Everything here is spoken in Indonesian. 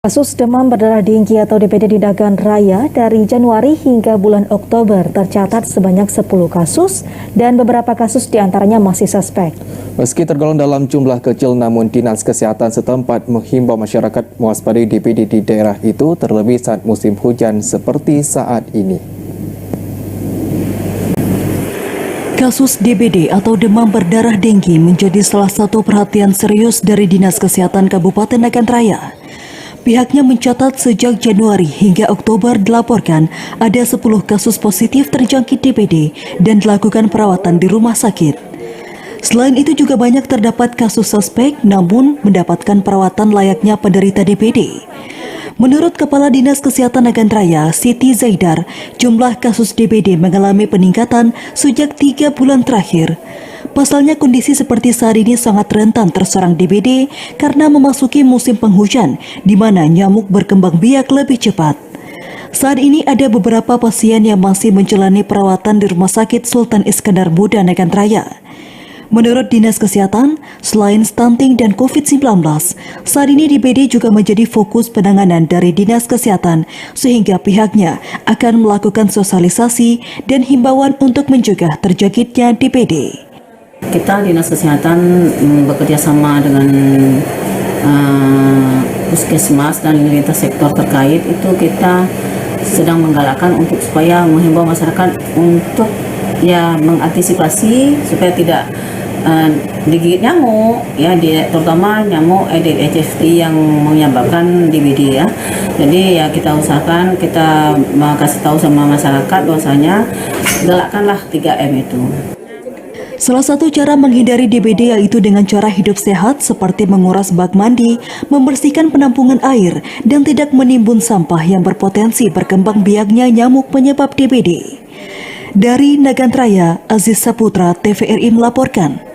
Kasus demam berdarah tinggi atau DBD di Nagan Raya dari Januari hingga bulan Oktober tercatat sebanyak 10 kasus dan beberapa kasus diantaranya masih suspek. Meski tergolong dalam jumlah kecil, namun Dinas Kesehatan setempat menghimbau masyarakat mewaspadai DBD di daerah itu, terlebih saat musim hujan seperti saat ini. Kasus DBD atau demam berdarah denggi menjadi salah satu perhatian serius dari Dinas Kesehatan Kabupaten Nagan Raya. Pihaknya mencatat sejak Januari hingga Oktober dilaporkan ada 10 kasus positif terjangkit DBD dan dilakukan perawatan di rumah sakit. Selain itu juga banyak terdapat kasus suspek namun mendapatkan perawatan layaknya penderita DBD. Menurut Kepala Dinas Kesehatan Nagan Raya, Siti Zaidar, jumlah kasus DBD mengalami peningkatan sejak 3 bulan terakhir. Pasalnya kondisi seperti saat ini sangat rentan terserang DBD karena memasuki musim penghujan di mana nyamuk berkembang biak lebih cepat. Saat ini ada beberapa pasien yang masih menjalani perawatan di Rumah Sakit Sultan Iskandar Muda Nagan Raya. Menurut Dinas Kesehatan, selain stunting dan COVID-19, saat ini DBD juga menjadi fokus penanganan dari Dinas Kesehatan sehingga pihaknya akan melakukan sosialisasi dan himbauan untuk mencegah terjangkitnya DBD. Kita Dinas Kesehatan bekerja sama dengan puskesmas dan lintas sektor terkait, itu kita sedang menggalakkan untuk supaya menghimbau masyarakat untuk mengantisipasi supaya tidak digigit nyamuk terutama nyamuk Aedes aegypti yang menyebabkan DBD ya. Jadi kita usahakan, kita kasih tahu sama masyarakat bahwasanya galakkanlah 3M itu. Salah satu cara menghindari DBD yaitu dengan cara hidup sehat seperti menguras bak mandi, membersihkan penampungan air, dan tidak menimbun sampah yang berpotensi berkembang biaknya nyamuk penyebab DBD. Dari Nagan Raya, Aziz Saputra, TVRI melaporkan.